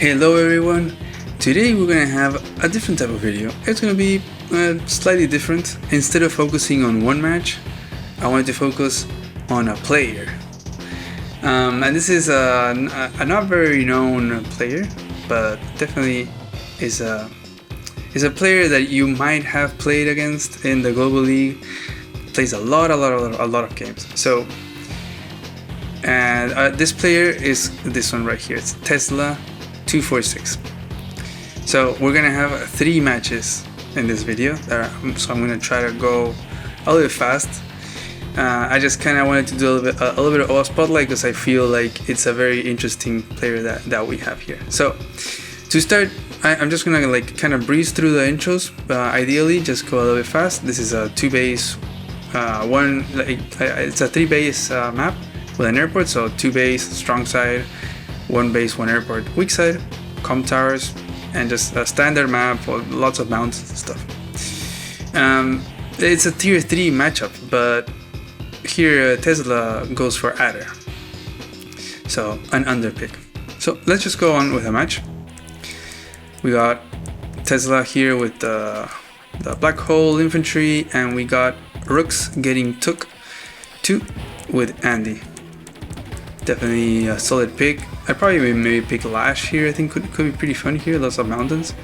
Hello everyone, today we're gonna have a different type of video. It's gonna be slightly different. Instead of focusing on one match, I wanted to focus on a player. And this is a not very known player, but definitely is a player that you might have played against in the Global League. Plays a lot of games. So, and this player is this one right here. It's tesla246. So we're gonna have 3 matches in this video. So I'm gonna try to go a little bit fast. I just kind of wanted to do a little bit of a spotlight because I feel like it's a very interesting player that we have here. So to start, I'm just gonna like kind of breeze through the intros. Ideally, just go a little bit fast. This is a 2 base, it's a 3 base map with an airport. So 2 base, strong side, 1 base, 1 airport, weak side, comm towers, and just a standard map with lots of mountains and stuff. It's a tier 3 matchup, but here Tesla goes for adder, so an under pick. So let's just go on with a match. We got Tesla here with the black hole infantry, and we got rooks getting took 2 with Andy. Definitely a solid pick. I'd probably maybe pick Lash here. I think could be pretty fun here. Lots of mountains,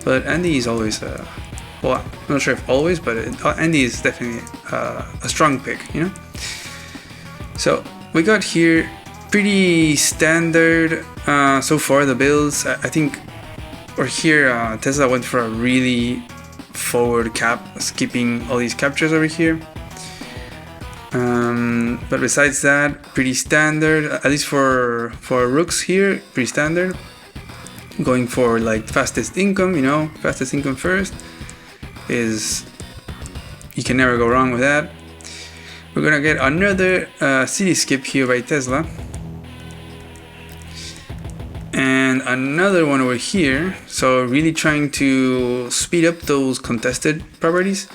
but Andy is always well, I'm not sure if always, but Andy is definitely a strong pick, you know. So we got here pretty standard so far. The builds, I think, or here Tesla went for a really forward cap, skipping all these captures over here. But besides that, pretty standard, at least for rooks here, pretty standard. Going for like fastest income, you know, fastest income first is, you can never go wrong with that. We're gonna get another city skip here by Tesla, and another one over here. So really trying to speed up those contested properties,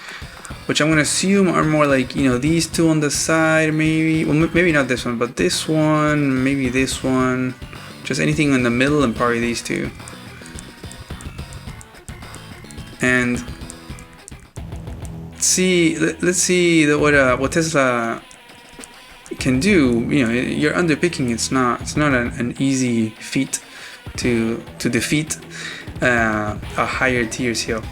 which I'm gonna assume are more like, you know, these 2 on the side, maybe, well, maybe not this one, but this one, maybe this one, just anything in the middle, and probably these 2. And let's see what Tesla can do. You know, you're underpicking. It's not an easy feat to defeat a higher tier CO.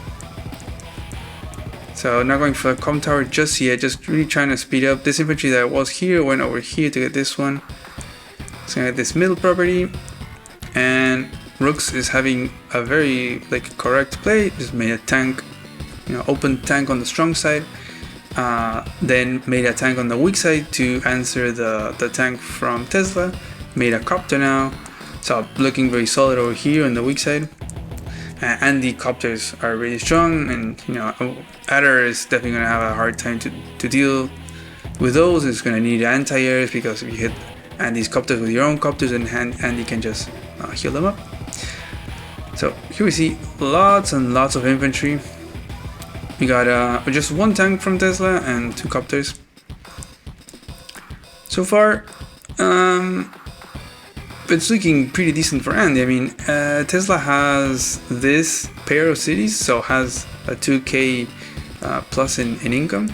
So not going for a comm tower just yet, just really trying to speed up. This infantry that was here went over here to get this one. So gonna get this middle property, and Rooks is having a very like correct play. Just made a tank, you know, open tank on the strong side, then made a tank on the weak side to answer the tank from Tesla. Made a copter now, so looking very solid over here on the weak side. And the copters are really strong, and you know, adder is definitely gonna have a hard time to deal with those. It's gonna need anti-airs, because if you hit Andy's copters with your own copters, and Andy can just heal them up. So here we see lots and lots of infantry. We got just 1 tank from Tesla and 2 copters. So far, it's looking pretty decent for Andy. I mean, Tesla has this pair of cities, so has a 2k plus in income,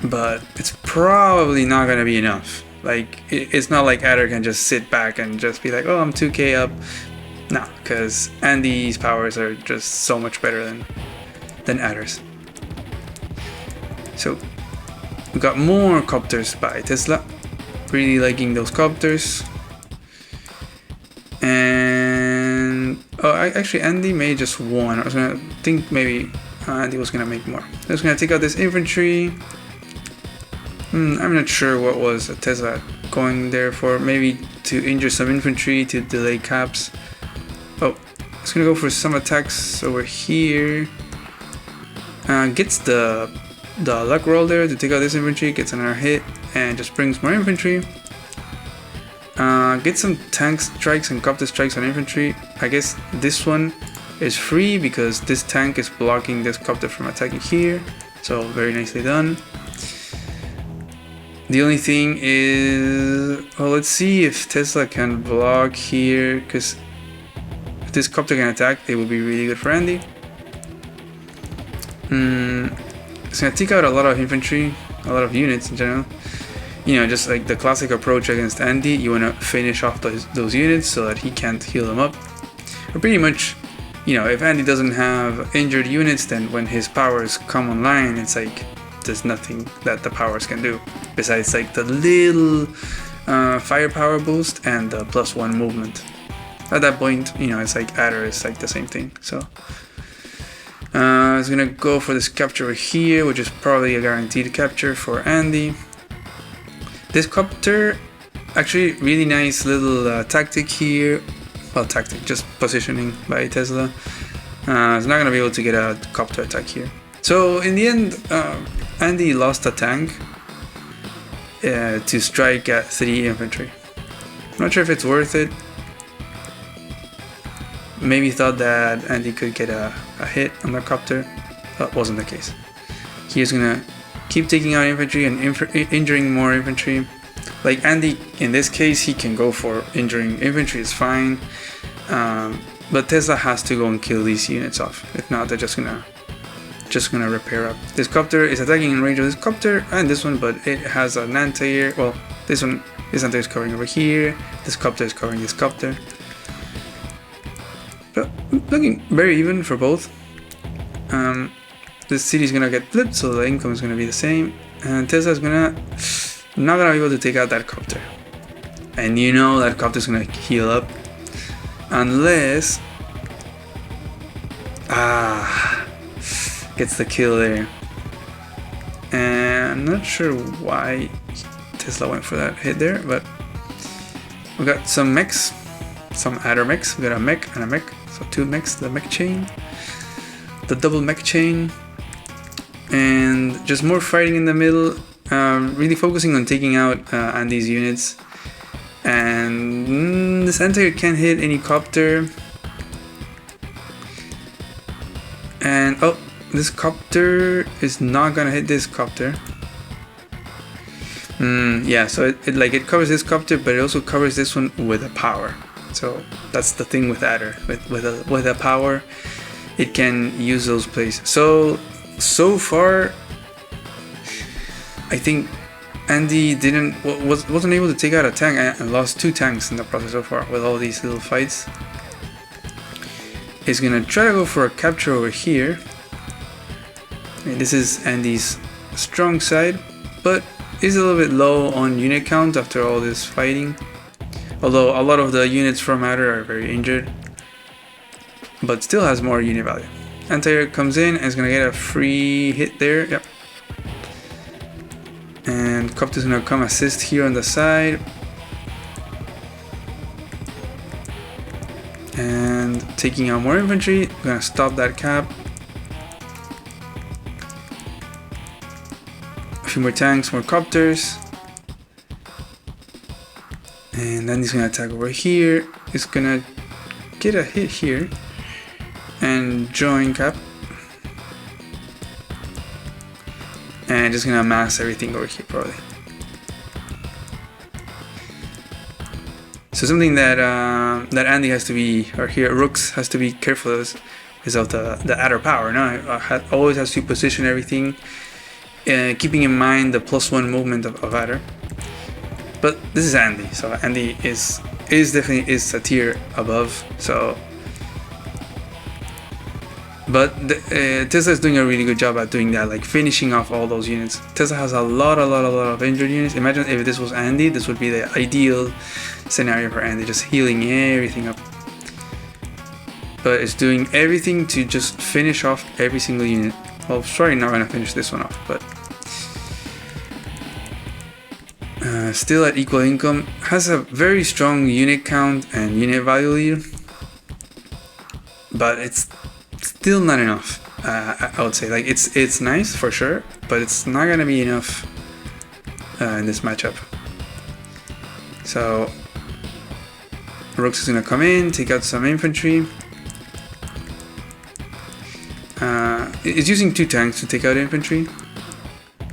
but it's probably not gonna be enough. Like, it's not like adder can just sit back and just be like, oh, I'm 2k up. No, because Andy's powers are just so much better than adder's. So we got more copters by Tesla. Really liking those copters. And actually Andy made just 1. I was gonna think maybe Andy was gonna make more. I was gonna take out this infantry. I'm not sure what was Tesla going there for. Maybe to injure some infantry to delay caps. Oh, it's gonna go for some attacks over here. Gets the luck roll there to take out this infantry. Gets another hit and just brings more infantry. Get some tank strikes and copter strikes on infantry. I guess this one is free because this tank is blocking this copter from attacking here. So very nicely done. The only thing is, well, let's see if Tesla can block here, because if this copter can attack, it will be really good for Andy. It's gonna take out a lot of infantry, a lot of units in general. You know, just like the classic approach against Andy, you wanna finish off those units so that he can't heal them up. But pretty much, you know, if Andy doesn't have injured units, then when his powers come online, it's like there's nothing that the powers can do besides like the little firepower boost and the +1 movement. At that point, you know, it's like Adder is like the same thing. So it's gonna go for this capture over here, which is probably a guaranteed capture for Andy. This copter, actually really nice little tactic here. Well, tactic, just positioning by Tesla. It's not gonna be able to get a copter attack here. So in the end, Andy lost a tank to strike at 3 infantry. I'm not sure if it's worth it. Maybe thought that Andy could get a hit on the copter. That wasn't the case. He's gonna keep taking out infantry and injuring more infantry. Like Andy, in this case, he can go for injuring infantry, is fine. But Tesla has to go and kill these units off. If not, they're just gonna repair up. This copter is attacking in range of this copter and this one, but it has an anti-air. Well, this anti-air is covering over here. This copter is covering this copter. But looking very even for both. This city is gonna get flipped, so the income is gonna be the same, and Tesla is not gonna be able to take out that copter. And you know that copter is gonna heal up unless gets the kill there. And I'm not sure why Tesla went for that hit there, but we got some mechs, some Adder mechs. We got a mech and a mech, so 2 mechs, the mech chain, the double mech chain, and just more fighting in the middle. Really focusing on taking out Andy's units. And this anti-air can't hit any copter. And oh, this copter is not gonna hit this copter. Yeah, so it covers this copter, but it also covers this one with a power. So that's the thing with Adder. With a power, it can use those plays. So far, I think Andy wasn't able to take out a tank and lost 2 tanks in the process so far with all these little fights. He's gonna try to go for a capture over here. And this is Andy's strong side, but is a little bit low on unit count after all this fighting. Although a lot of the units from Adder are very injured, but still has more unit value. Anti-air comes in and is gonna get a free hit there. Yep. And copter's gonna come assist here on the side. And taking out more infantry, gonna stop that cap. A few more tanks, more copters. And then he's gonna attack over here. He's gonna get a hit here and join cap. And just gonna mass everything over here probably. So something that that Andy has to be, or here Rooks has to be careful of is of the Adder power. No, always has to position everything, keeping in mind the +1 movement of Adder. But this is Andy, so Andy is definitely a tier above. So, but Tesla is doing a really good job at doing that, like finishing off all those units. Tesla has a lot of injured units. Imagine if this was Andy, this would be the ideal scenario for Andy, just healing everything up. But it's doing everything to just finish off every single unit. Well, sorry, not gonna finish this one off, but still at equal income. Has a very strong unit count and unit value lead, but it's still not enough. I would say, like, it's nice for sure, but it's not gonna be enough in this matchup. So Rooks is gonna come in, take out some infantry. It's using 2 tanks to take out infantry,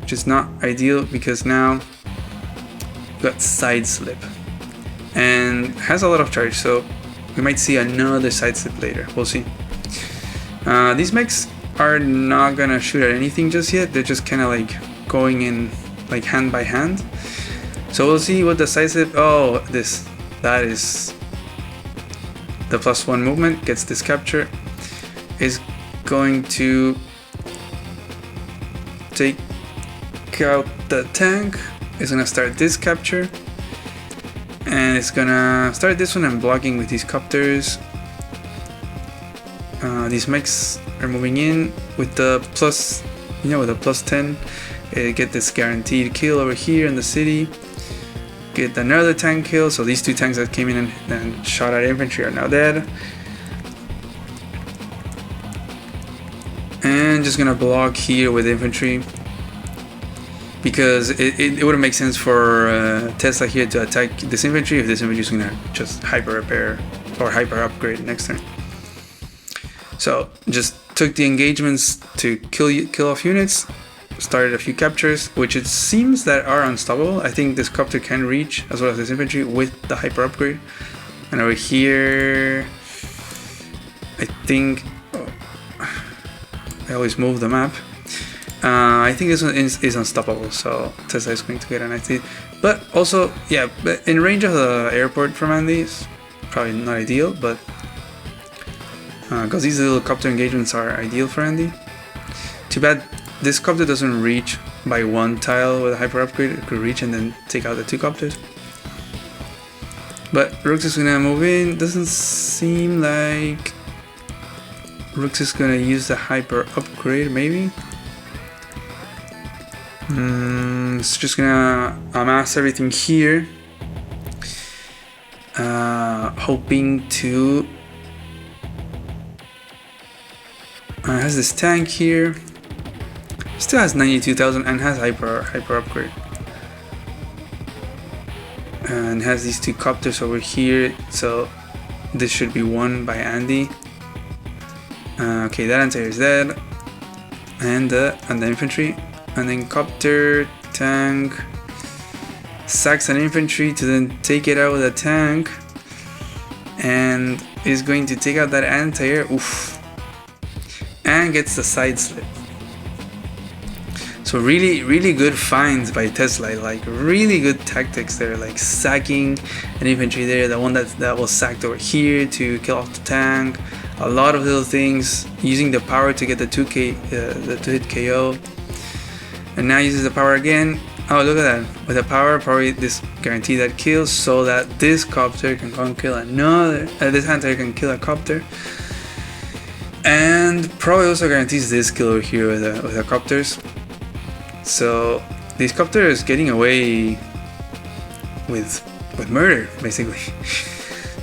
which is not ideal because now got side slip and has a lot of charge, so we might see another side slip later. We'll see. These mechs are not gonna shoot at anything just yet. They're just kind of like going in like hand by hand. So we'll see what the side slip. Oh, that is the +1 movement, gets this capture, is going to take out the tank, is gonna start this capture, and it's gonna start this one and blocking with these copters. These mechs are moving in with the plus, with the +10, get this guaranteed kill over here in the city. Get another tank kill, so these two tanks that came in and shot at infantry are now dead. And just gonna block here with infantry, because it wouldn't make sense for Tesla here to attack this infantry if this infantry is gonna just hyper repair or hyper upgrade next turn. So just took the engagements to kill off units. Started a few captures, which it seems that are unstoppable. I think this copter can reach, as well as this infantry, with the hyper upgrade. And over here, I think I always move the map. I think this one is unstoppable, so Tesla is going to get an IT. But also, yeah, in range of the airport from Andy, it's probably not ideal, but because these little copter engagements are ideal for Andy. Too bad this copter doesn't reach by one tile with a hyper upgrade. It could reach and then take out the two copters. But Rooks is gonna move in. Doesn't seem like Rooks is gonna use the hyper upgrade, maybe. It's just gonna amass everything here. Hoping to... has this tank here. Still has 92,000 and has hyper upgrade. And has these two copters over here, so this should be won by Andy. Okay, that anti-air is dead. And the infantry. And then copter, tank, sacks an infantry to then take it out with a tank. And is going to take out that anti-air. Oof. And gets the side slip. So really good finds by Tesla, like really good tactics there, like sacking an infantry there, the one that was sacked over here to kill off the tank, a lot of little things, using the power to get the 2-hit KO, and now uses the power again. Oh, look at that, with the power, probably this guarantee that kills, so that this copter can come kill another, this anti-air can kill a copter, and probably also guarantees this kill over here with the copters. So this copter is getting away with murder, basically.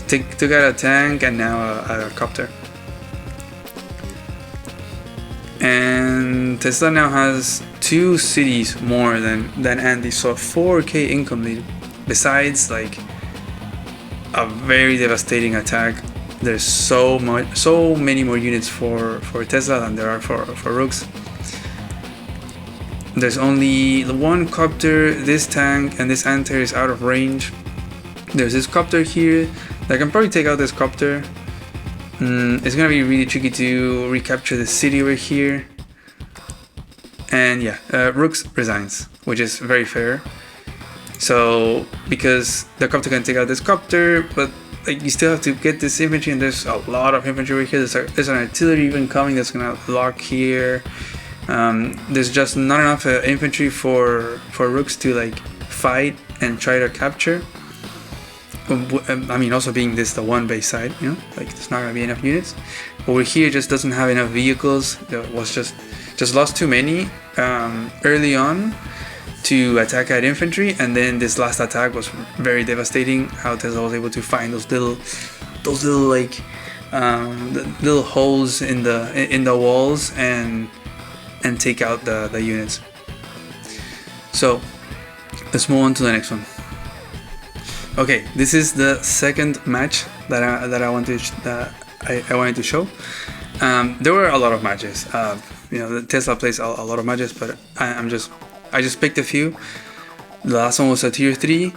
Took out a tank and now a copter. And Tesla now has 2 cities more than Andy, so 4k income lead. Besides, like, a very devastating attack. There's so many more units for Tesla than there are for Rooks. There's only the one copter, this tank, and this anti-air is out of range. There's this copter here that can probably take out this copter. It's gonna be really tricky to recapture the city over here. And yeah, Rooks resigns, which is very fair. So, because the copter can take out this copter, but like you still have to get this infantry, and there's a lot of infantry over here. There's an artillery even coming that's gonna lock here. There's just not enough infantry for Rooks to like fight and try to capture. I mean, also being this the one base side, like there's not gonna be enough units. Over here just doesn't have enough vehicles. It was just lost too many early on to attack at infantry, and then this last attack was very devastating. How Tesla was able to find those little like the little holes in the walls and take out the units. So let's move on to the next one. Okay, this is the second match that I wanted to show. There were a lot of matches. The Tesla plays a lot of matches, but I just picked a few. The last one was a tier 3.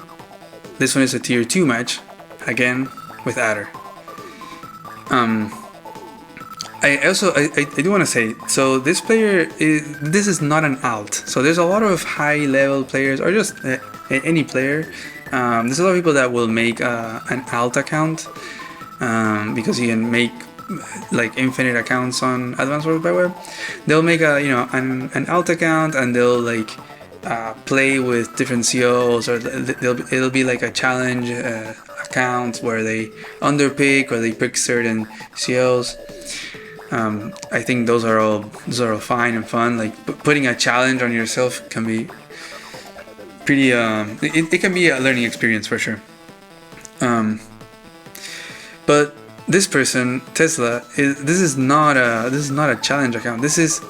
this one is a tier 2 match, again with Adder. I do want to say, so this player this is not an alt. So there's a lot of high level players, or just any player. There's a lot of people that will make an alt account because you can make like infinite accounts on Advanced World by Web. They'll make a an alt account, and they'll like play with different COs, or it'll be like a challenge account where they underpick or they pick certain COs. I think those are all fine and fun. Like putting a challenge on yourself can be pretty. It can be a learning experience for sure. But this person, Tesla, this is not a challenge account. This is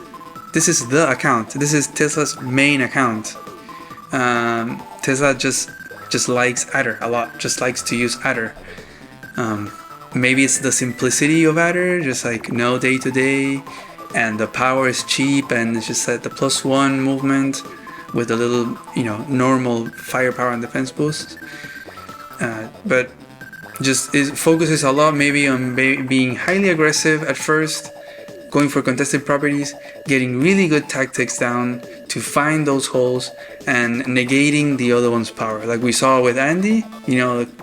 the account. This is Tesla's main account. Tesla just likes Adder a lot. Just likes to use Adder. Maybe it's the simplicity of Adder, just like no day to day, and the power is cheap, and it's just like the +1 movement with a little, normal firepower and defense boost. But just it focuses a lot maybe on being highly aggressive at first, going for contested properties, getting really good tactics down to find those holes and negating the other one's power, like we saw with Andy.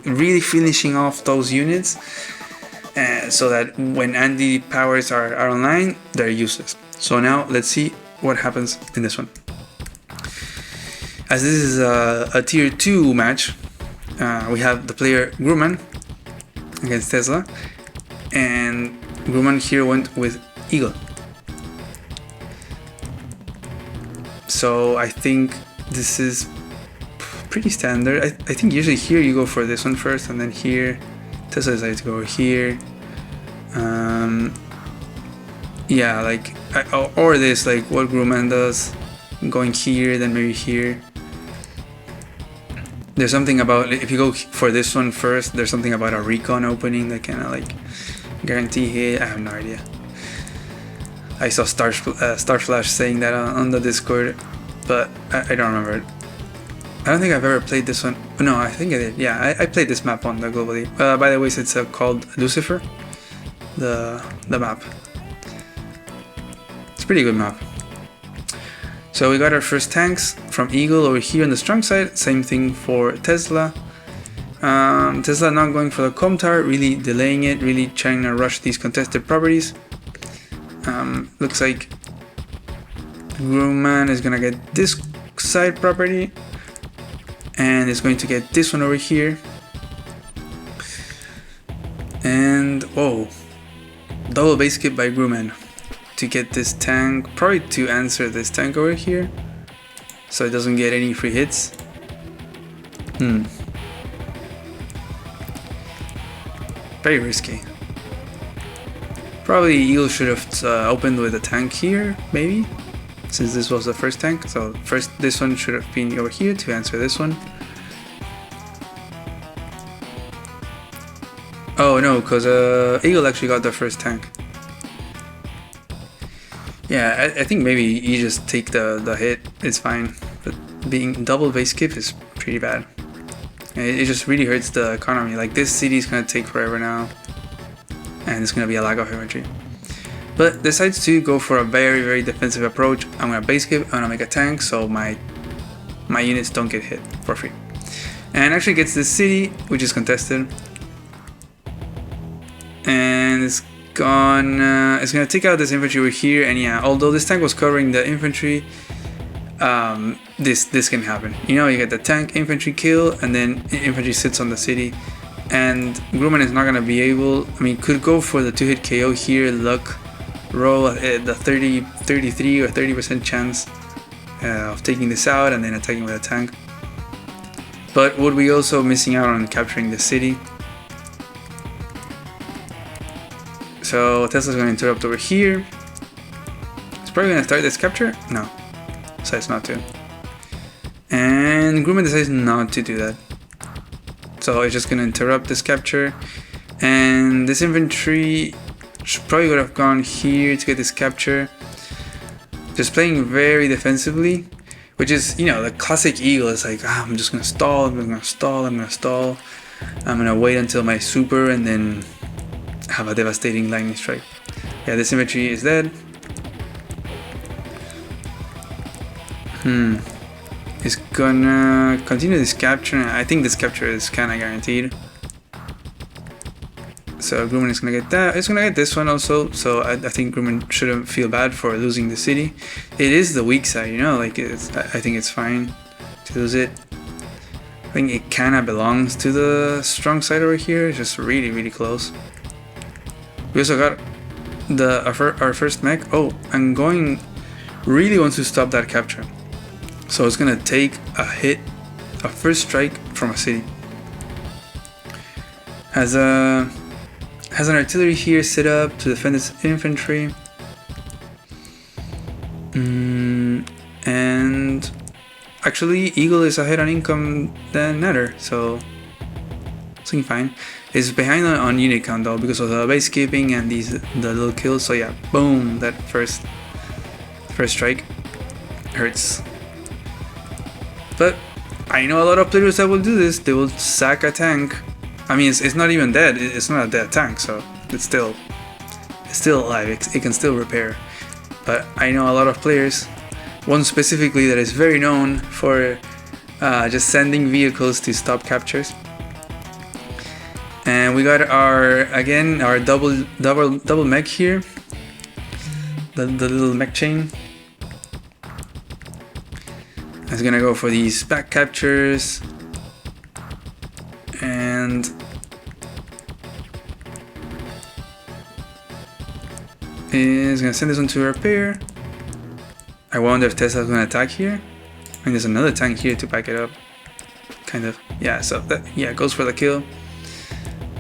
Really finishing off those units. So that when Andy powers are online, they're useless. So now let's see what happens in this one. As this is a tier 2 match, we have the player Grumman against Tesla, and Grumman here went with Eagle. So I think this is pretty standard. I think usually here you go for this one first, and then here Tesla decided to go here. Yeah, like or this, like what Grumman does, going here, then maybe here. There's something about, if you go for this one first, there's something about a recon opening that kind of like guarantee hit. I have no idea. I saw Starflash saying that on the Discord, but I don't remember it. I don't think I've ever played this one. No, I think I did. Yeah, I played this map on the Globally. By the way, it's called Lucifer, the map. It's a pretty good map. So we got our first tanks from Eagle over here on the strong side. Same thing for Tesla. Tesla not going for the com tower, really delaying it, really trying to rush these contested properties. Looks like Grumman is gonna get this side property, and is going to get this one over here. And whoa, double base skip by Grumman to get this tank, probably to answer this tank over here, so it doesn't get any free hits. Very risky. Probably Eagle should have opened with a tank here, maybe, since this was the first tank. So first this one should have been over here to answer this one. Oh no, because Eagle actually got the first tank. Yeah, I think maybe you just take the hit, it's fine. But being double base skip is pretty bad. It just really hurts the economy. Like this city is gonna take forever now, and it's gonna be a lack of infantry. But decides to go for a very, very defensive approach. I'm gonna base skip, I'm gonna make a tank so my units don't get hit for free. And actually gets this city, which is contested. And it's gonna take out this infantry over here. And yeah, although this tank was covering the infantry, this can happen. You get the tank infantry kill, and then infantry sits on the city, and Grumman is not gonna be able. Could go for the 2-hit KO here, luck roll at the 33 or 30% chance of taking this out, and then attacking with a tank. But would be also missing out on capturing the city. So Tesla's going to interrupt over here. It's probably going to start this capture. No, decides not to. And Grumman decides not to do that. So it's just going to interrupt this capture. And this infantry probably would have gone here to get this capture. Just playing very defensively, which is, you know, the classic Eagle. It's like, I'm just gonna stall, I'm gonna stall, I'm gonna stall. I'm gonna wait until my super and then have a devastating lightning strike. Yeah, this infantry is dead. It's gonna continue this capture. I think this capture is kinda guaranteed. So Grumman is gonna get that. It's gonna get this one also. So I think Grumman shouldn't feel bad for losing the city. It is the weak side, you know. Like I think it's fine to lose it. I think it kinda belongs to the strong side over here. It's just really, really close. We also got our first mech. Oh, I'm going. Really wants to stop that capture. So it's gonna take a hit, a first strike from a city. Has an artillery here set up to defend its infantry. And actually Eagle is ahead on income than Nether, so it's looking fine. It's behind on unit count though because of the base keeping and the little kills. So yeah, boom, that first strike hurts. But I know a lot of players that will do this. They will sack a tank. I mean, it's not even dead. It's not a dead tank, so it's still alive. It can still repair. But I know a lot of players, one specifically that is very known for just sending vehicles to stop captures. And we got our double mech here, the little mech chain. It's gonna go for these back captures. And is gonna send this one to repair. I wonder if Tesla's gonna attack here. I mean, there's another tank here to back it up. Kind of, yeah. So that, yeah, goes for the kill.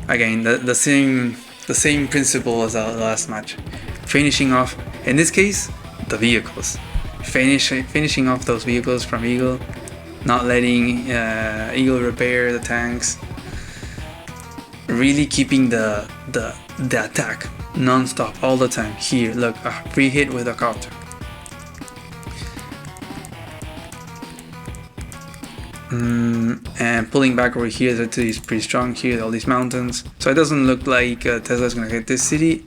Again, the same principle as the last match. Finishing off, in this case, the vehicles. Finishing off those vehicles from Eagle. Not letting Eagle repair the tanks. Really keeping the attack non-stop all the time. Here, look, a free hit with a copter. And pulling back over here is pretty strong here, all these mountains. So it doesn't look like Tesla's gonna get this city.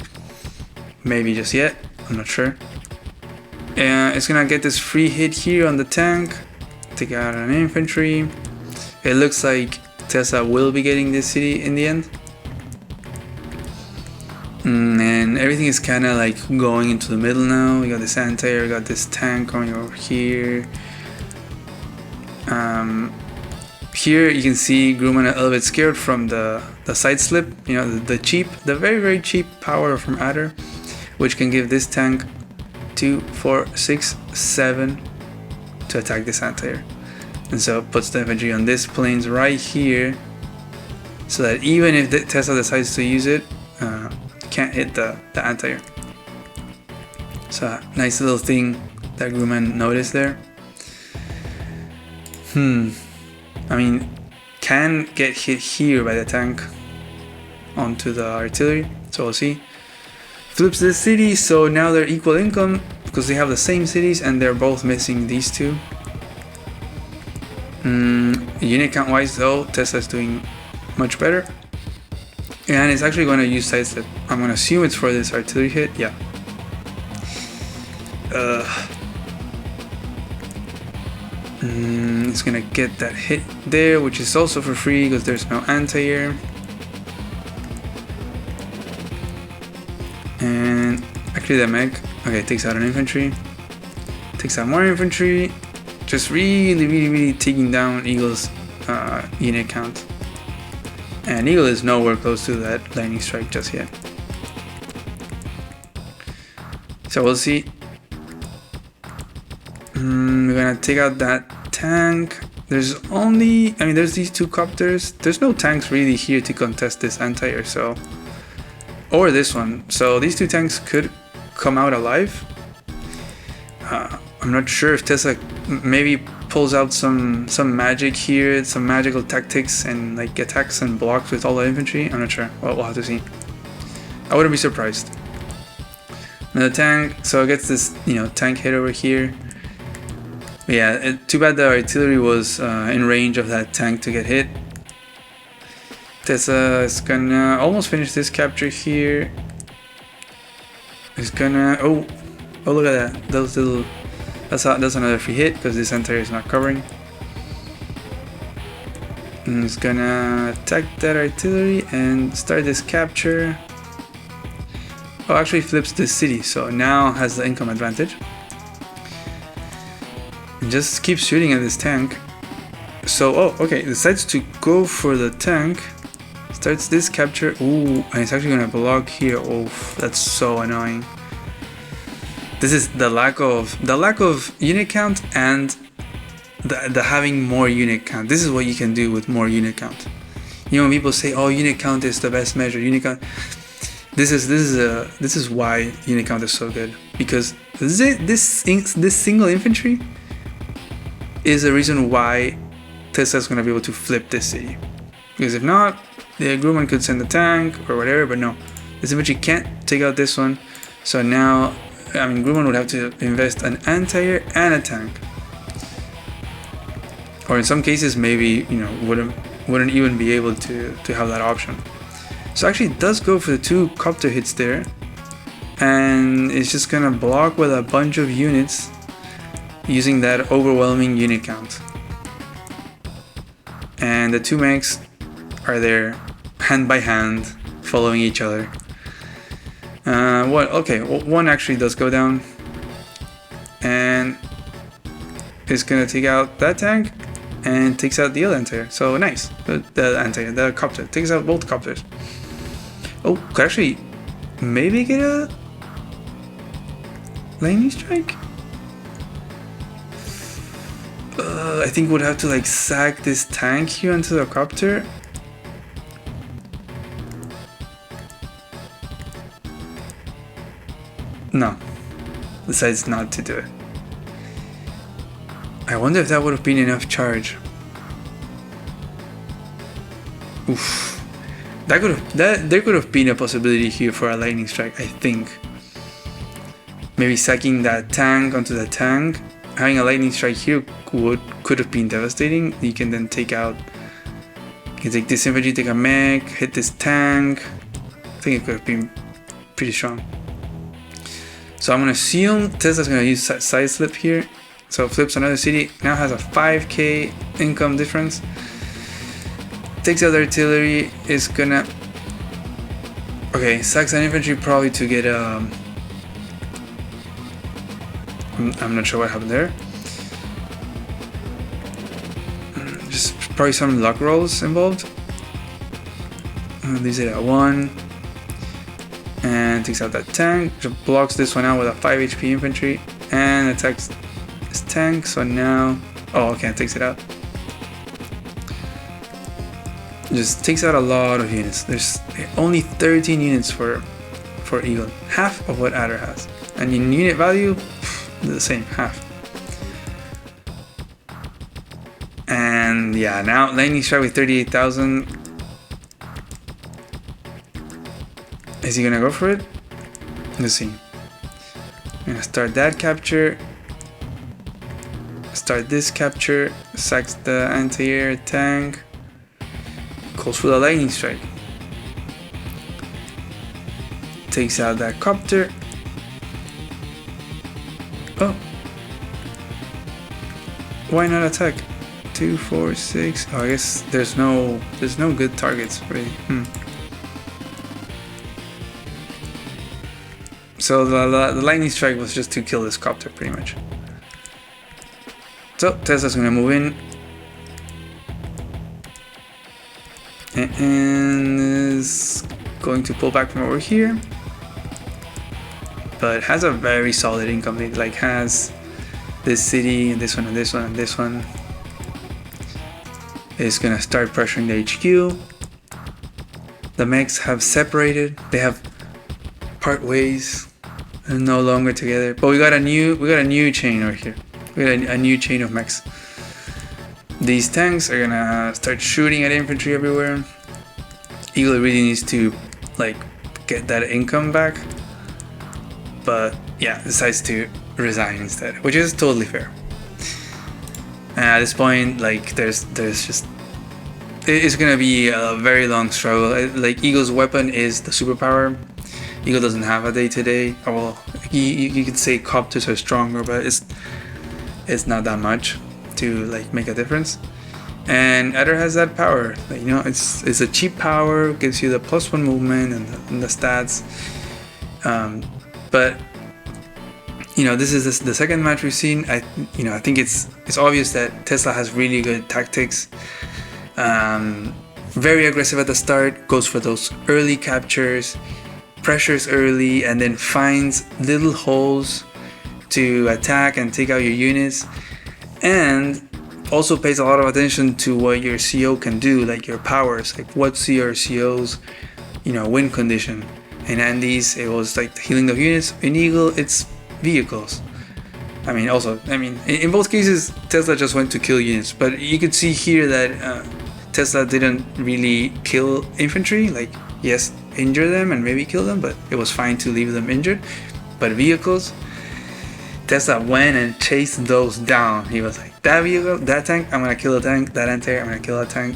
Maybe just yet, I'm not sure. It's gonna get this free hit here on the tank. Take out an infantry. It looks like Tesla will be getting this city in the end. And everything is kind of like going into the middle now. We got this anti-air, we got this tank coming over here. Here you can see Grumman a little bit scared from the side slip, you know, the very, very cheap power from Adder, which can give this tank 2, 4, 6, 7 to attack this anti-air. And so it puts the infantry on this plains right here, so that even if the Tesla decides to use it, can't hit the anti-air. So nice little thing that Grumman noticed there. I mean, can get hit here by the tank onto the artillery, so we'll see. Flips this city, so now they're equal income because they have the same cities and they're both missing these two. Unit count wise though, Tesla's doing much better. And it's actually going to use sidestep. I'm going to assume it's for this artillery hit, yeah. It's gonna get that hit there, which is also for free because there's no anti-air. And actually that mech, okay, takes out an infantry. Takes out more infantry. Just really taking down Eagle's unit count. And Eagle is nowhere close to that lightning strike just yet. So we'll see. We're gonna take out that tank. There's these two copters. There's no tanks really here to contest this anti-air, so, or this one. So these two tanks could come out alive. I'm not sure if Tesla maybe pulls out some magic here, some magical tactics, and like attacks and blocks with all the infantry. I'm not sure. Well, we'll have to see. I wouldn't be surprised. Another tank. So it gets this, tank hit over here. But yeah, too bad the artillery was in range of that tank to get hit. Tesla is gonna almost finish this capture here. He's gonna oh look at that, those little, that's another free hit because this anti is not covering. And he's gonna attack that artillery and start this capture. Oh, actually flips this city, so now has the income advantage. And just keeps shooting at this tank. So, oh, okay, decides to go for the tank. Starts this capture. Ooh, and it's actually gonna block here. Oh, that's so annoying. This is the lack of unit count and the having more unit count. This is what you can do with more unit count. You know, when people say, "Oh, unit count is the best measure." Unit count. This is why unit count is so good, because this single infantry is the reason why Tesla is gonna be able to flip this city. Because if not, the Grumman could send a tank or whatever, but no, this infantry can't take out this one. So now, I mean, Grumman would have to invest an anti-air and a tank. Or in some cases, maybe, you know, wouldn't even be able to have that option. So actually it does go for the 2 copter hits there, and it's just gonna block with a bunch of units using that overwhelming unit count. And the 2 mechs are there hand by hand, following each other. One actually does go down, and it's gonna take out that tank and takes out the other anti-air. So nice, the copter takes out both copters. Oh, could actually maybe get a lightning strike. I think we'd have to like sack this tank here onto the copter. No, decides not to do it. I wonder if that would have been enough charge. Oof. There could have been a possibility here for a lightning strike, I think. Maybe sacking that tank onto the tank. Having a lightning strike here could have been devastating. You can then take out, you can take this infantry, take a mech, hit this tank. I think it could have been pretty strong. So I'm gonna assume Tesla's gonna use side slip here. So flips another city, now has a 5k income difference. Takes out the artillery, is gonna... Okay, sacks an infantry probably to get I'm not sure what happened there. Just probably some luck rolls involved. Leaves it at 1. And takes out that tank, just blocks this one out with a 5 HP infantry. And attacks this tank, so now... Oh, okay, takes it out. Just takes out a lot of units. There's only 13 units for Eagle, half of what Adder has, and in unit value, the same, half. And yeah, now lightning strike with 38,000. Is he gonna go for it? Let's see. I'm gonna start that capture. Start this capture. Sacks the anti-air tank. Calls for the lightning strike. Takes out that copter. Oh. Why not attack? 2, 4, 6. Oh, I guess there's no good targets really. So the lightning strike was just to kill this copter pretty much. So Tesla's gonna move in. And is going to pull back from over here, but has a very solid income. It like has this city and this one and this one and this one. Is gonna start pressuring the HQ. The mechs have separated. They have part ways. They're no longer together. But we got a new chain over here. We got a new chain of mechs. These tanks are gonna start shooting at infantry everywhere. Eagle really needs to like get that income back, but yeah, decides to resign instead, which is totally fair. And at this point, like there's just, it's gonna be a very long struggle. Like Eagle's weapon is the superpower. Eagle doesn't have a day-to-day. Well, you could say copters are stronger, but it's not that much to like make a difference. And Adder has that power. Like, you know, it's a cheap power, gives you the +1 movement and the stats. But you know, this is the second match we've seen. I think it's obvious that Tesla has really good tactics. Very aggressive at the start, goes for those early captures, pressures early, and then finds little holes to attack and take out your units, and also pays a lot of attention to what your CO can do, like your powers, like what's your CO's, you know, win condition. In Andy's, it was like the healing of units. In Eagle, it's vehicles. I mean, in both cases, Tesla just went to kill units, but you could see here that Tesla didn't really kill infantry. Like, yes, injure them and maybe kill them, but it was fine to leave them injured. But vehicles, Tesla went and chased those down. He was like, that vehicle, that tank, I'm gonna kill a tank. That anti, I'm gonna kill a tank.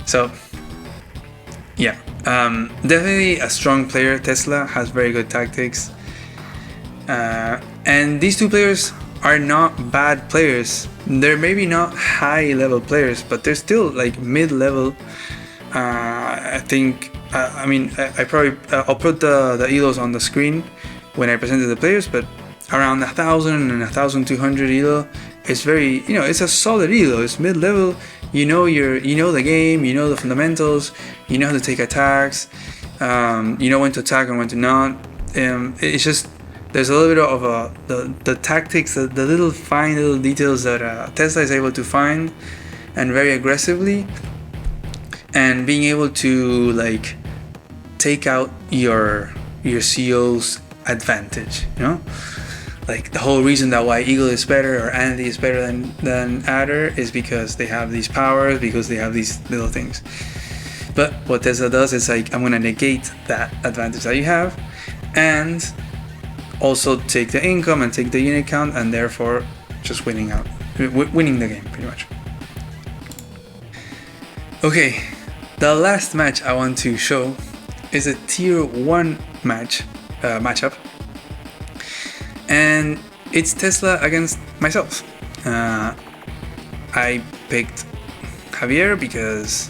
So, yeah, definitely a strong player. Tesla has very good tactics. And these two players are not bad players. They're maybe not high level players, but they're still like mid level. I think. I'll put the elos on the screen when I presented the players, but around 1,000 and 1,200 elo, it's very, you know, it's a solid elo. It's mid level. You know the game. You know the fundamentals. You know how to take attacks. You know when to attack and when to not. It's just. There's a little bit of the tactics, the little fine little details that Tesla is able to find, and very aggressively, and being able to like take out your CO's advantage. You know, like the whole reason that why Eagle is better or Andy is better than Adder is because they have these powers, because they have these little things. But what Tesla does is like, I'm gonna negate that advantage that you have, and also take the income and take the unit count, and therefore just winning the game pretty much. Okay, the last match I want to show is a tier 1 matchup, and it's Tesla against myself. I picked Javier because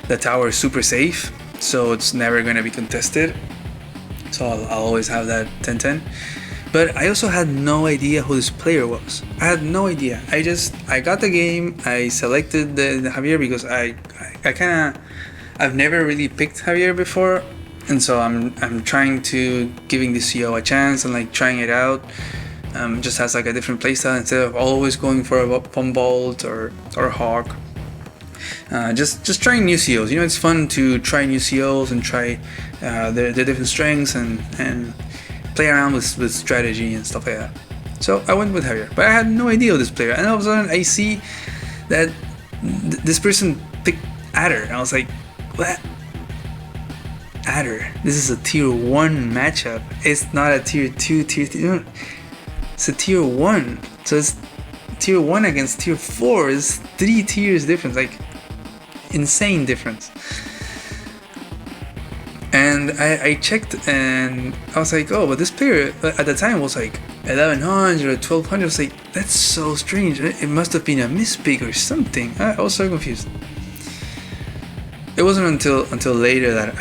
the tower is super safe, so it's never going to be contested. So I'll always have that 10-10. But I also had no idea who this player was. I had no idea. I got the game. I selected the Javier because I've never really picked Javier before, and so I'm trying to giving the CO a chance and like trying it out. Just has like a different playstyle instead of always going for a pump bolt or hawk. Just trying new COs. You know, it's fun to try new COs and try their different strengths and play around with strategy and stuff like that. So I went with Javier, but I had no idea of this player, and all of a sudden I see that this person picked Adder, and I was like, what? Adder? This is a tier 1 matchup. It's not a tier 2, tier 3. It's a tier 1. So it's tier 1 against tier 4. It's 3 tiers difference. Like, insane difference. And I checked and I was like, oh, but this player at the time was like 1100 or 1200. I was like, that's so strange. It must have been a mispick or something. I was so confused. It wasn't until later that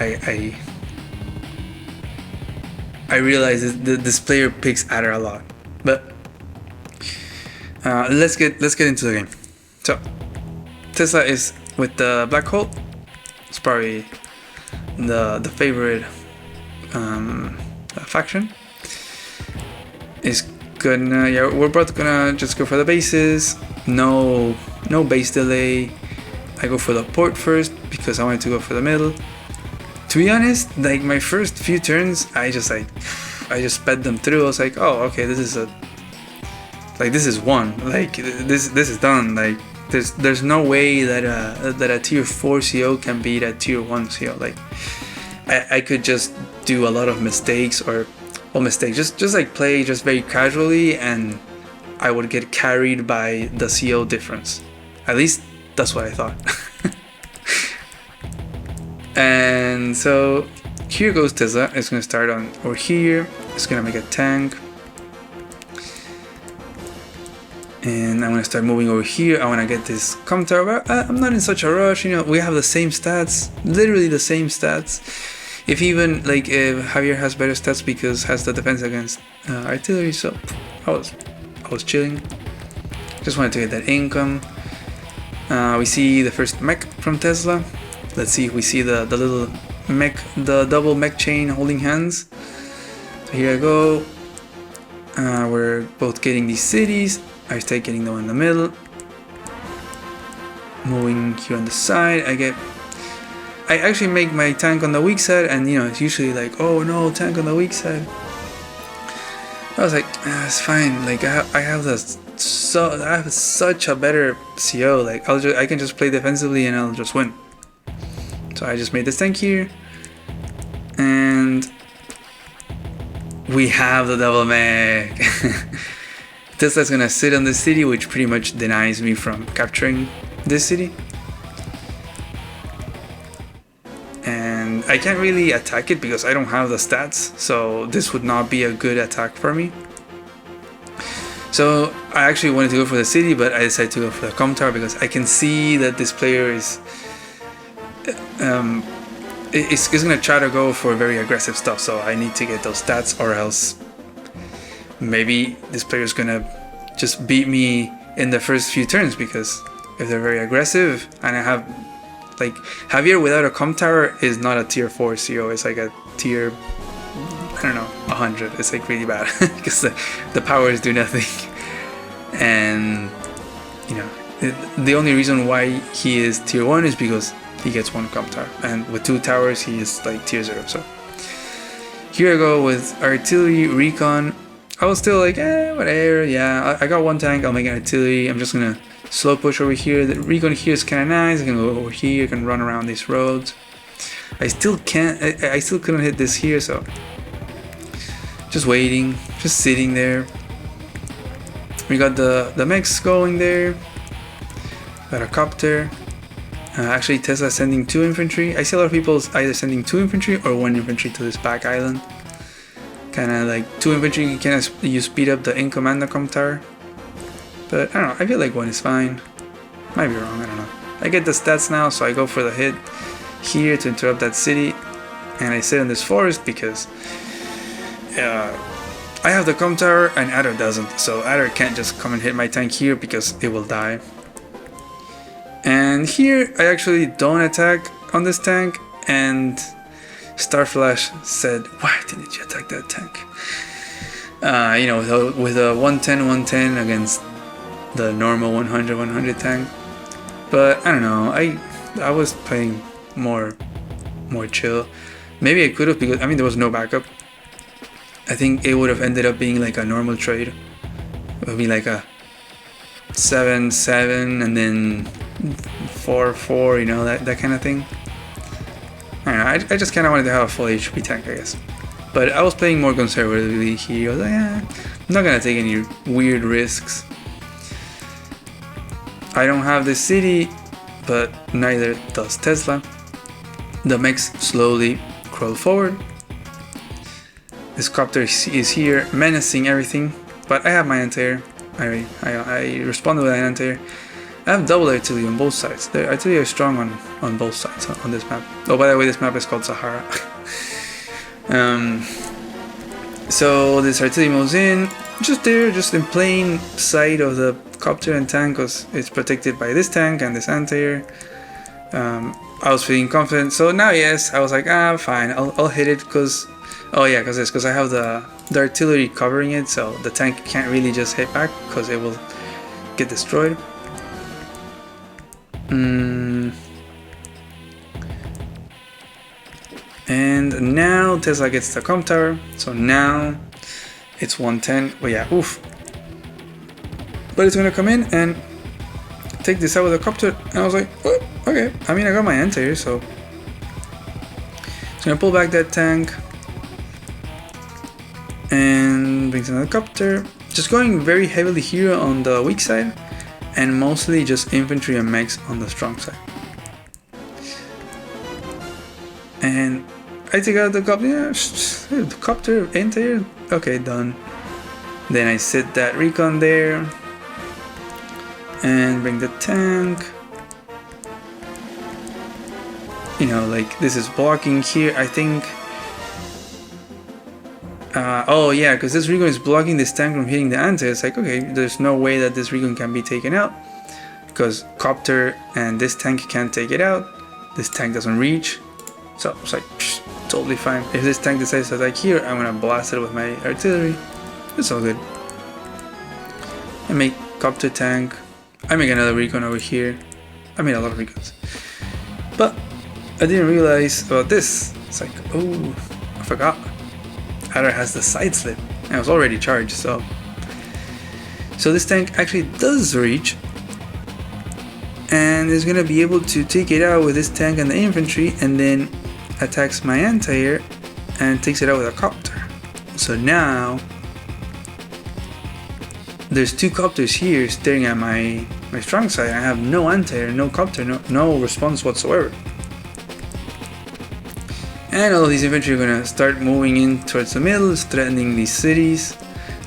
I realized that this player picks Adder a lot. But let's get into the game. So Tesla is with the black hole. It's probably the favorite faction. Is gonna, yeah, we're both gonna just go for the bases. No base delay. I go for the port first because I wanted to go for the middle. To be honest, like my first few turns, I just sped them through. I was like, oh, okay, this is one. Like this is done. Like there's no way that a tier 4 CO can beat a tier 1 CO. Like I could just do a lot of mistakes just like play just very casually, and I would get carried by the CO difference. At least that's what I thought. And so here goes Tesla. It's gonna start on over here. It's gonna make a tank. And I'm gonna start moving over here. I wanna get this com tower, but I'm not in such a rush. You know, we have the same stats, literally the same stats. If even like Javier has better stats because has the defense against artillery, so I was chilling. Just wanted to get that income. We see the first mech from Tesla. Let's see if we see the little mech, the double mech chain holding hands. So here I go. We're both getting these cities. I start getting the one in the middle. Moving here on the side, I actually make my tank on the weak side, and you know it's usually like, oh no, tank on the weak side. I was like, it's fine. Like I have such a better CO. Like I can just play defensively and I'll just win. So I just made this tank here, and we have the double mech. Tesla's gonna sit on the city, which pretty much denies me from capturing this city. And I can't really attack it because I don't have the stats, so this would not be a good attack for me. So I actually wanted to go for the city, but I decided to go for the com tower because I can see that this player is gonna try to go for very aggressive stuff, so I need to get those stats, or else maybe this player is gonna just beat me in the first few turns, because if they're very aggressive and I have like Javier without a com tower is not a tier 4 CO, it's like a tier, I don't know, 100. It's like really bad because the powers do nothing. And you know, the only reason why he is tier 1 is because he gets one com tower, and with 2 towers he is like tier 0. So here I go with artillery, recon. I was still like, whatever, yeah, I got one tank, I'll make an artillery. I'm just gonna slow push over here. The recon here is kinda nice. I can go over here, I can run around these roads. I still couldn't hit this here, so just waiting, just sitting there. We got the mechs going there. Got a copter. Actually, Tesla sending 2 infantry. I see a lot of people either sending 2 infantry or 1 infantry to this back island. Kinda like 2 infantry, you speed up the income and the com tower. But I don't know, I feel like 1 is fine. Might be wrong, I don't know. I get the stats now, so I go for the hit here to interrupt that city. And I sit in this forest because I have the com tower and Adder doesn't. So Adder can't just come and hit my tank here because it will die. And here I actually don't attack on this tank, and Starflash said, why didn't you attack that tank? You know, with a 110-110 against the normal 100-100 tank. But I don't know, I was playing more chill. Maybe I could have, because I mean there was no backup. I think it would have ended up being like a normal trade. It would be like a 7-7 and then 4-4, you know, that kind of thing. I don't know, I just kind of wanted to have a full HP tank, I guess. But I was playing more conservatively here. I was like, I'm not gonna take any weird risks. I don't have this city, but neither does Tesla. The mechs slowly crawl forward. This copter is here, menacing everything, but I have my anti-air. I responded with an anti-air. I have double artillery on both sides. The artillery is strong on both sides on this map. Oh, by the way, this map is called Sahara. So this artillery moves in, just there, just in plain sight of the copter and tank, because it's protected by this tank and this anti-air. I was feeling confident, so now yes, I was like, fine, I'll hit it, because I have the artillery covering it, so the tank can't really just hit back because it will get destroyed. And now Tesla gets the com tower, so now it's 110. But yeah, oof. But it's gonna come in and take this out with a copter, and I was like, oh, okay. I mean, I got my anti-air, so it's gonna pull back that tank and brings another copter. just going very heavily here on the weak side, and mostly just infantry and mechs on the strong side. And I take out the copter, yeah, the copter, entire, okay, done. Then I set that recon there, and bring the tank. You know, like this is blocking here, I think. Oh yeah, because this recon is blocking this tank from hitting the anti. It's like, okay, there's no way that this recon can be taken out, because copter and this tank can't take it out. This tank doesn't reach, so it's like totally fine. If this tank decides to attack here, I'm gonna blast it with my artillery. It's all good. I make copter tank. I make another recon over here. I made a lot of recons, but I didn't realize about this. It's like, oh, I forgot. Adder has the side slip, and I was already charged, so this tank actually does reach, and is gonna be able to take it out with this tank and the infantry, and then attacks my anti-air and takes it out with a copter. So now there's two copters here staring at my strong side. I have no anti-air, no copter, no response whatsoever. And all of these infantry are gonna start moving in towards the middle, threatening these cities.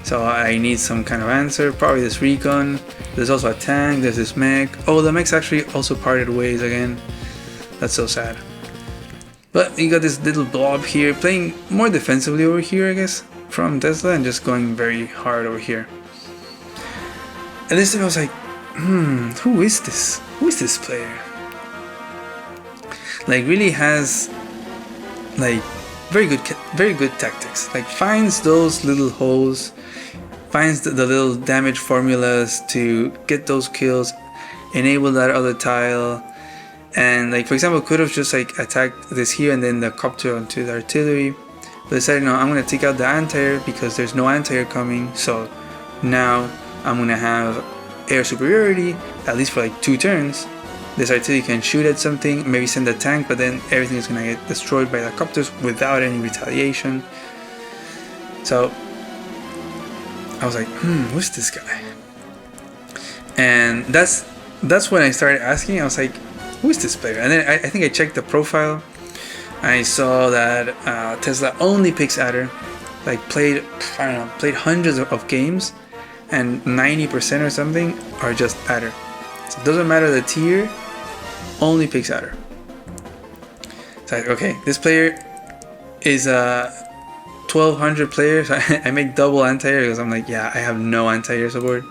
So I need some kind of answer, probably this recon. There's also a tank, there's this mech. Oh, the mech's actually also parted ways again. That's so sad. But you got this little blob here, playing more defensively over here, I guess, from Tesla, and just going very hard over here. And this time I was like, who is this? Who is this player? Like, really has like very good tactics. Like, finds those little holes, finds the little damage formulas to get those kills, enable that other tile, and like, for example, could have just like attacked this here and then the copter onto the artillery, but decided, no, I'm gonna take out the anti-air because there's no anti-air coming. So now I'm gonna have air superiority, at least for like 2 turns. This artillery can shoot at something, maybe send a tank, but then everything is gonna get destroyed by the copters without any retaliation. So I was like, who's this guy? And that's when I started asking. I was like, who is this player? And then I think I checked the profile. I saw that Tesla only picks Adder. Like, played hundreds of games, and 90% or something are just Adder. So it doesn't matter the tier, only picks Adder. So okay, this player is a 1200 player, so I make double anti-air because I'm like, yeah, I have no anti-air support.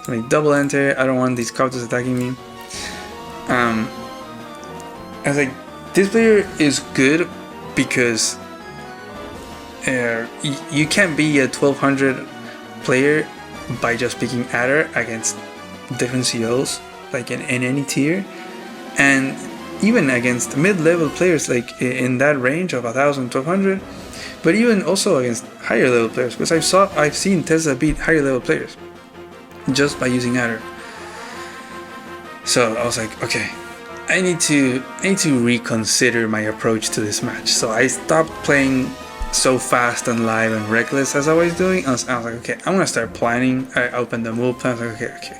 So I make double anti-air, I don't want these copters attacking me. I was like, this player is good because you can't be a 1200 player by just picking Adder against different COs, like in any tier, and even against mid-level players, like in that range of 1000, 1200, but even also against higher level players, because I've seen Tesla beat higher level players just by using Adder. So I was like, okay, I need to reconsider my approach to this match. So I stopped playing so fast and live and reckless as I was doing. I was like, okay, I'm gonna start planning. I opened the move plan. I was like, okay,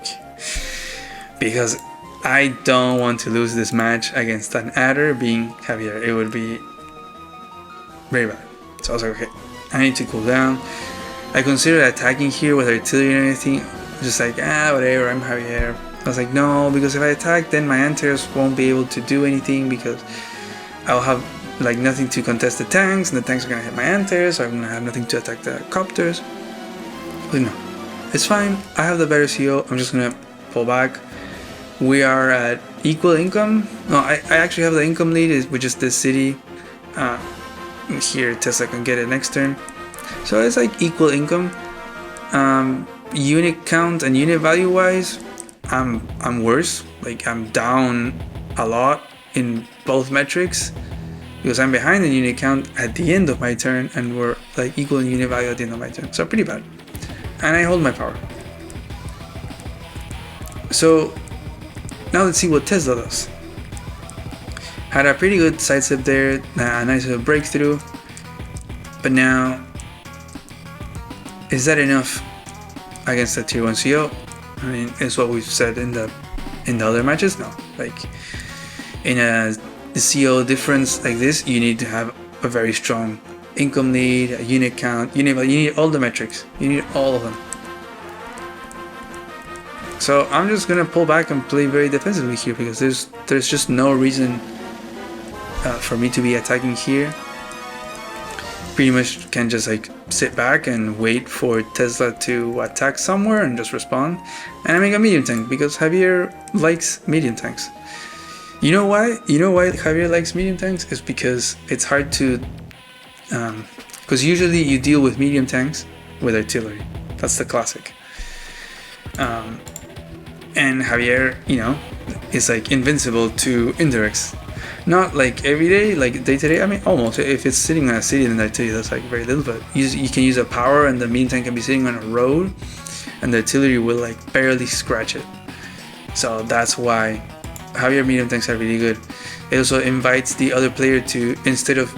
because I don't want to lose this match against an Adder being heavier. It would be very bad. So I was like, okay, I need to cool down. I considered attacking here with artillery and everything. Just like, whatever, I'm heavier. I was like, no, because if I attack, then my anti-airs won't be able to do anything, because I'll have like nothing to contest the tanks, and the tanks are gonna hit my anti-airs, so I'm gonna have nothing to attack the copters. But no, it's fine. I have the better CO. I'm just gonna pull back. We are at equal income. No, I actually have the income lead, which is this city. Here, Tesla can get it next turn. So it's like equal income. Unit count and unit value wise, I'm worse. Like, I'm down a lot in both metrics, because I'm behind in unit count at the end of my turn, and we're like equal in unit value at the end of my turn. So pretty bad. And I hold my power. So now let's see what Tesla does. Had a pretty good sidestep there, a nice little breakthrough. But now, is that enough against a tier 1 CO. I mean, it's what we've said in the other matches. No, like in a CO difference like this, you need to have a very strong income lead, a unit count. You need all the metrics. You need all of them. So I'm just gonna pull back and play very defensively here because there's just no reason for me to be attacking here. Pretty much can just like sit back and wait for Tesla to attack somewhere and just respond. And I make a medium tank because Javier likes medium tanks. You know why? You know why Javier likes medium tanks? Is because it's hard to, because usually you deal with medium tanks with artillery. That's the classic. And Javier, you know, is like invincible to indirects. Not like every day, like day to day. I mean, almost. If it's sitting on a city, then artillery that's like very little. But you can use a power, and the medium tank can be sitting on a road, and the artillery will like barely scratch it. So that's why Javier medium tanks are really good. It also invites the other player to, instead of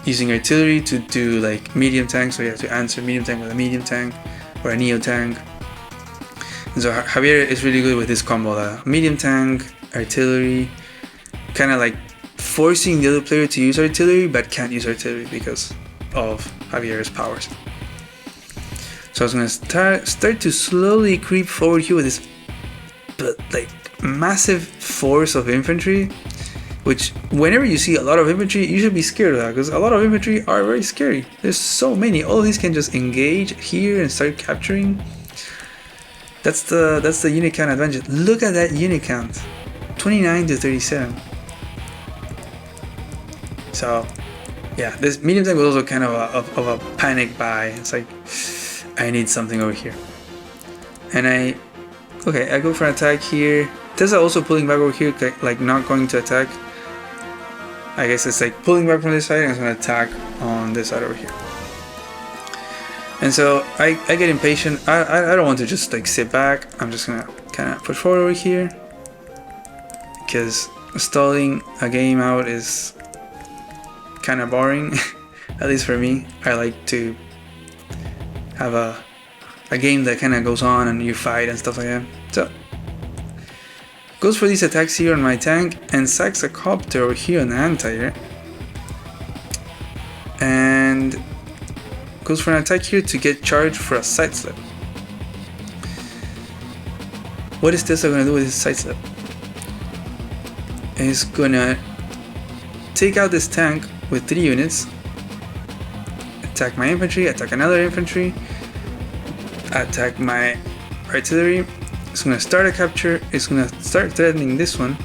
using artillery, to do like medium tank. So you have to answer medium tank with a medium tank or a neo tank. And so Javier is really good with this combo: the medium tank, artillery, kind of like forcing the other player to use artillery but can't use artillery because of Javier's powers. So I was gonna start to slowly creep forward here with this like massive force of infantry, which whenever you see a lot of infantry you should be scared of that, because a lot of infantry are very scary. There's so many. All of these can just engage here and start capturing. That's the unit count advantage. Look at that unit count, 29 to 37. So yeah, this medium tank was also kind of a panic buy. It's like, I need something over here. And I go for an attack here. Tesla also pulling back over here, like not going to attack. I guess it's like pulling back from this side and it's going to attack on this side over here. And so I get impatient. I don't want to just like sit back. I'm just going to kind of push forward over here, because stalling a game out is kind of boring. At least for me. I like to have a game that kind of goes on and you fight and stuff like that. So goes for these attacks here on my tank and sacks a copter over here on the anti-air, and goes for an attack here to get charged for a side slip. What is Tesla gonna do with his side slip? He's gonna take out this tank with 3 units, attack my infantry, attack another infantry, attack my artillery. It's gonna start a capture. It's gonna start threatening this one.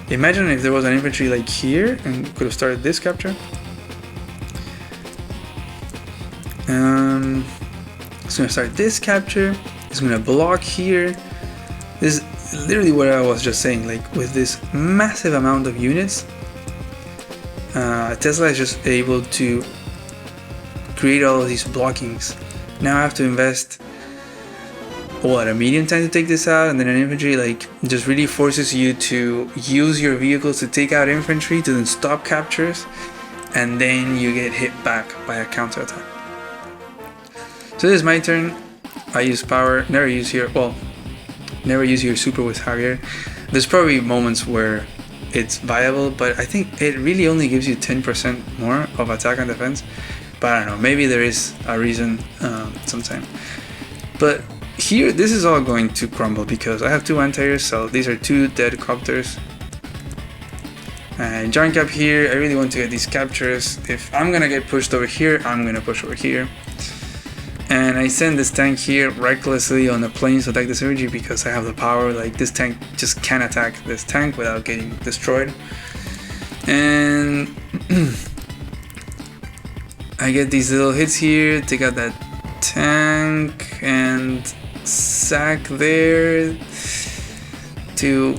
Imagine if there was an infantry like here and could have started this capture. It's gonna start this capture. It's gonna block here. This is literally what I was just saying. Like with this massive amount of units, Tesla is just able to create all of these blockings. Now I have to invest a medium tank to take this out, and then an infantry like just really forces you to use your vehicles to take out infantry to then stop captures, and then you get hit back by a counter attack. So this is my turn. I use power. Never use your super with Javier. There's probably moments where it's viable, but I think it really only gives you 10% more of attack and defense. But I don't know, maybe there is a reason sometime. But here, this is all going to crumble because I have 2 anti-airs, so these are 2 dead copters. And giant cap here, I really want to get these captures. If I'm gonna get pushed over here, I'm gonna push over here. And I send this tank here recklessly on the planes to attack this energy because I have the power. Like this tank just can't attack this tank without getting destroyed. And I get these little hits here, take out that tank and sack there to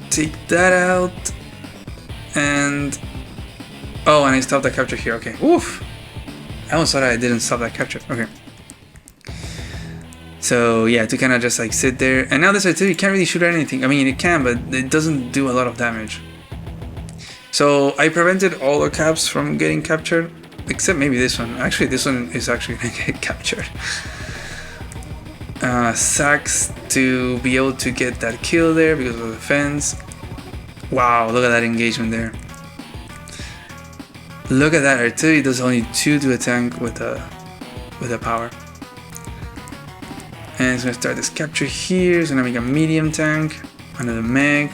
take that out. And oh, and I stopped the capture here. Okay, oof. I almost thought I didn't stop that capture. Okay. So yeah, to kind of just like sit there. And now this artillery can't really shoot at anything. I mean, it can, but it doesn't do a lot of damage. So I prevented all the caps from getting captured, except maybe this one. Actually, this one is actually gonna get captured. sacks to be able to get that kill there because of the fence. Wow, look at that engagement there. Look at that artillery does only 2 to a tank with a power. And it's gonna start this capture here. It's gonna make a medium tank, another mech.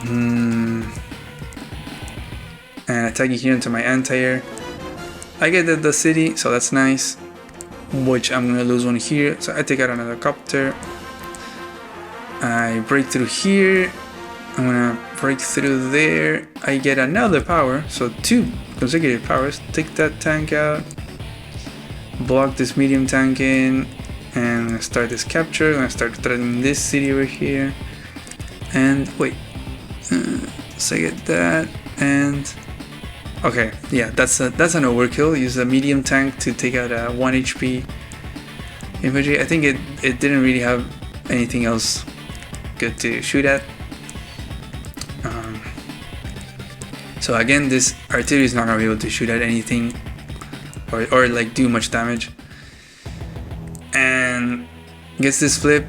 And attacking here into my anti-air. I get the city, so that's nice. Which I'm gonna lose one here, so I take out another copter. I break through here. I'm gonna break through there. I get another power, so 2 consecutive powers. Take that tank out. Block this medium tank in, and start this capture. I'm gonna start threatening this city over here. And wait, so I get that, and okay, yeah, that's an overkill. Use a medium tank to take out a 1 HP infantry. I think it didn't really have anything else good to shoot at. So again, this artillery is not gonna be able to shoot at anything or like do much damage. And gets this flip.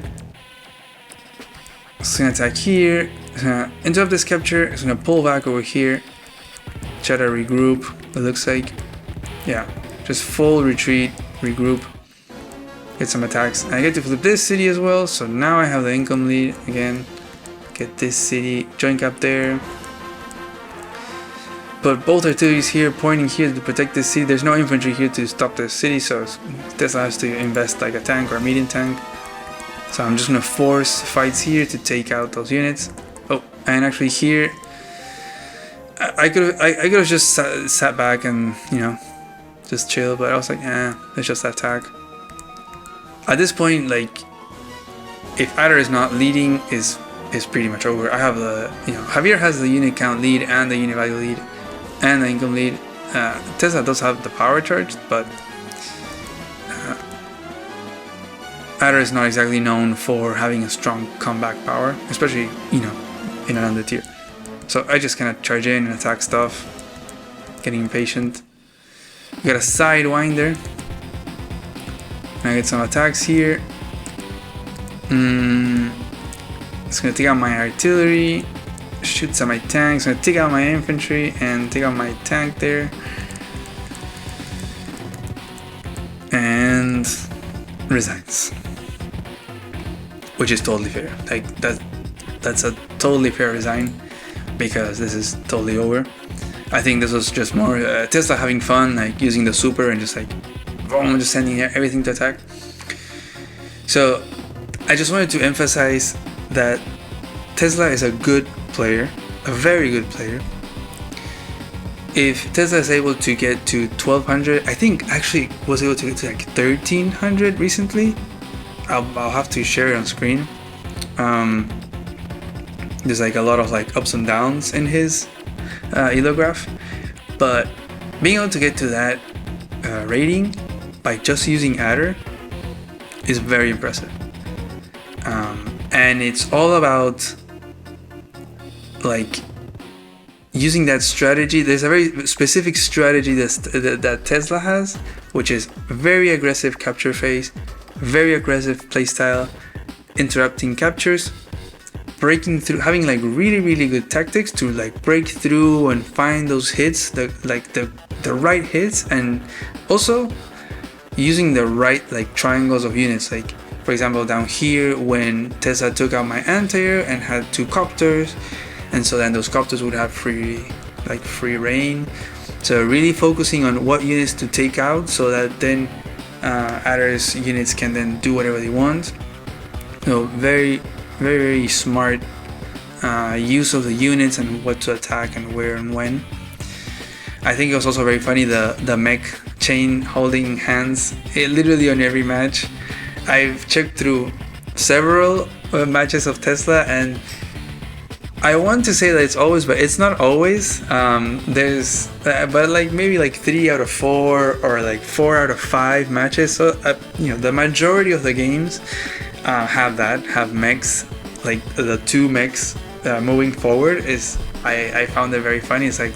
It's gonna attack here. It's gonna interrupt this capture. It's gonna pull back over here. Try to regroup. It looks like, yeah, just full retreat, regroup, get some attacks. And I get to flip this city as well. So now I have the income lead again. Get this city, joint cap there. But both artilleries here, pointing here to protect this city. There's no infantry here to stop the city, so Tesla has to invest like a tank or a medium tank. So I'm just gonna force fights here to take out those units. Oh, and actually here, I could have just sat back and, you know, just chill. But I was like, let's just attack. At this point, like, if Adder is not leading, is pretty much over. I have the, you know, Javier has the unit count lead and the unit value lead. And the income lead. Tesla does have the power charge, but Adder is not exactly known for having a strong comeback power, especially, you know, in an under tier. So I just kind of charge in and attack stuff, getting impatient. We got a sidewinder. I get some attacks here. It's gonna take out my artillery. Shoots at my tanks. I'm gonna take out my infantry and take out my tank there, and resigns, which is totally fair. Like that's a totally fair resign because this is totally over. I think this was just more Tesla having fun, like using the super and just like boom, just sending everything to attack. So I just wanted to emphasize that Tesla is a good player, a very good player. If Tesla is able to get to 1200, I think actually was able to get to like 1300 recently. I'll have to share it on screen. There's like a lot of like ups and downs in his elo graph, but being able to get to that rating by just using Adder is very impressive. And it's all about like using that strategy. There's a very specific strategy that Tesla has, which is very aggressive capture phase, very aggressive playstyle, interrupting captures, breaking through, having like really good tactics to like break through and find those hits, the right hits, and also using the right like triangles of units. Like for example down here when Tesla took out my anti-air and had 2 copters, and so then those copters would have free reign. So really focusing on what units to take out so that then Adder's units can then do whatever they want. So very smart use of the units and what to attack and where and when. I think it was also very funny the mech chain holding hands. Literally on every match. I've checked through several matches of Tesla, and I want to say that it's always, but it's not always. There's but like maybe like 3 out of 4 or like 4 out of 5 matches. So you know, the majority of the games have mechs, like the 2 mechs moving forward. Is I found it very funny. It's like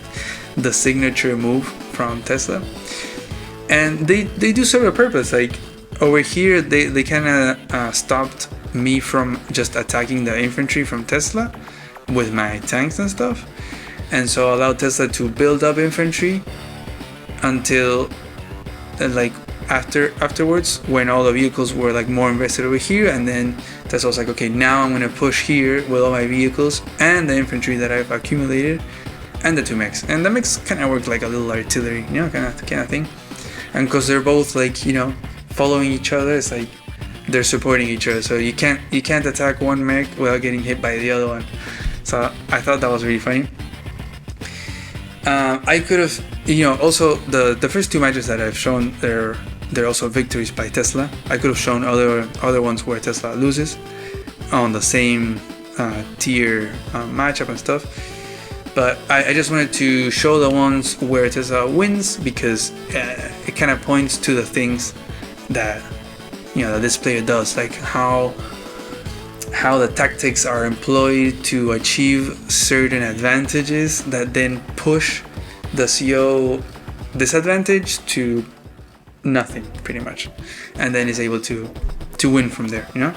the signature move from Tesla. and they do serve a purpose. Like over here, they kind of stopped me from just attacking the infantry from Tesla with my tanks and stuff, and so allowed Tesla to build up infantry until like afterwards, when all the vehicles were like more invested over here, and then Tesla was like, okay, now I'm gonna push here with all my vehicles and the infantry that I've accumulated and the 2 mechs, and the mechs kind of work like a little artillery, you know, kind of thing. And because they're both like, you know, following each other, it's like they're supporting each other, so you can't attack one mech without getting hit by the other one. So I thought that was really funny. I could have, you know, also the first 2 matches that I've shown, they're also victories by Tesla. I could have shown other ones where Tesla loses on the same tier matchup and stuff, but I just wanted to show the ones where Tesla wins, because it kind of points to the things that, you know, that this player does, like how the tactics are employed to achieve certain advantages that then push the CO disadvantage to nothing, pretty much, and then is able to win from there, you know.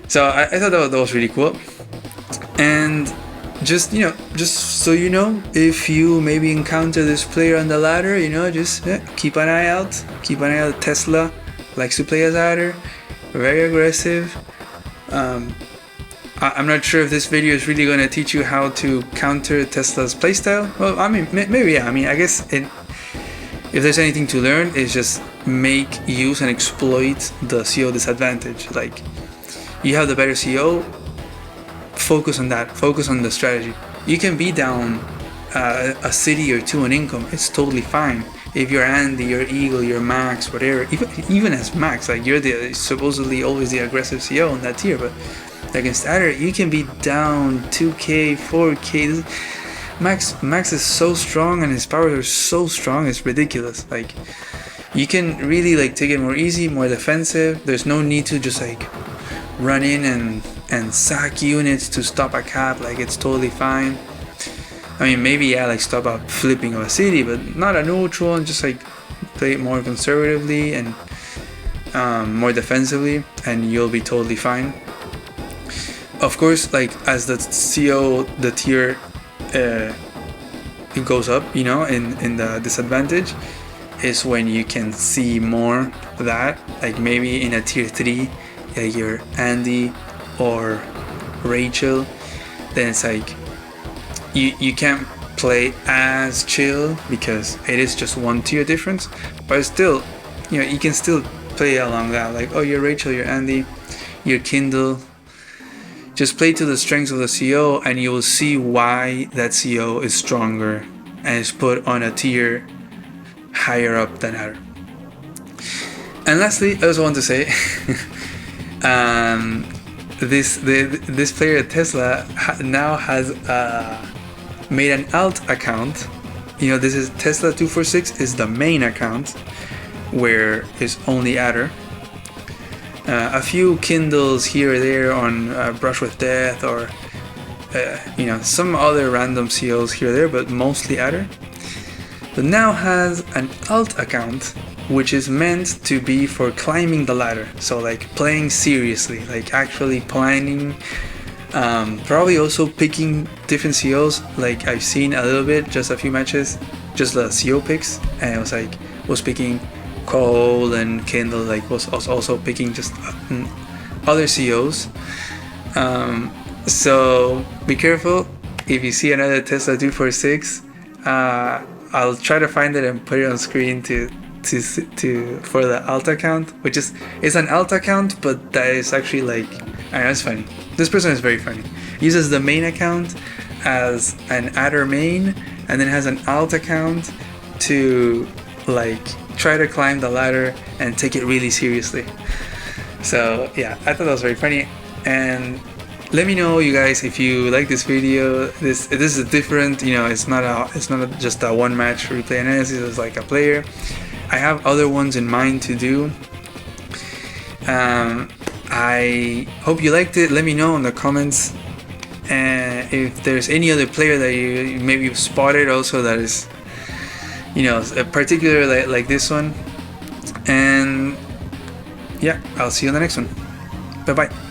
So I thought that was really cool. And just so you know, if you maybe encounter this player on the ladder, you know, just keep an eye out. Tesla likes to play as adder, very aggressive. I'm not sure if this video is really going to teach you how to counter Tesla's playstyle. Well, I mean, maybe, yeah. I mean, I guess if there's anything to learn, it's just make use and exploit the CO disadvantage. Like, you have the better CO, focus on that, focus on the strategy. You can be down a city or 2 in income, it's totally fine. If you're Andy, you're Eagle, you're Max, whatever, even as Max, like you're supposedly always the aggressive CO on that tier, but against Adder, you can be down 2k, 4k. Max is so strong and his powers are so strong, it's ridiculous. Like, you can really like take it more easy, more defensive. There's no need to just like run in and sack units to stop a cap. Like, it's totally fine. I mean, maybe, yeah, like stop a flipping of a city, but not a neutral, and just like play it more conservatively and more defensively, and you'll be totally fine. Of course, like as the CO, the tier, it goes up, you know, in the disadvantage is when you can see more of that, like maybe in a tier 3, like you're Andy or Rachel, then it's like you can't play as chill because it is just 1 tier difference, but still, you know, you can still play along that, like, oh, you're Rachel, you're Andy, you're Kindle. Just play to the strengths of the CO and you will see why that CO is stronger and is put on a tier higher up than her. And lastly, I also want to say this player at Tesla now has made an alt account. You know, this is tesla246 is the main account where it's only adder. A few Kindles here or there on Brush with Death or you know, some other random COs here or there, but mostly adder. But now has an alt account which is meant to be for climbing the ladder, so like playing seriously, like actually planning, probably also picking different COs. Like I've seen a little bit, just a few matches, just the CO picks, and it was like was picking Cole and Kindle, like was also picking just other COs. So be careful if you see another tesla246. I'll try to find it and put it on screen to for the alt account, which is it's an alt account, but that is actually like, I know, it's funny. This person is very funny. He uses the main account as an adder main, and then has an alt account to like try to climb the ladder and take it really seriously. So yeah, I thought that was very funny. And let me know, you guys, if you like this video. This is different, you know, it's not just a one match replay analysis. It's like a player. I have other ones in mind to do. I hope you liked it. Let me know in the comments, and if there's any other player that you maybe spotted also that is, you know, particular like this one. And yeah, I'll see you on the next one. Bye bye.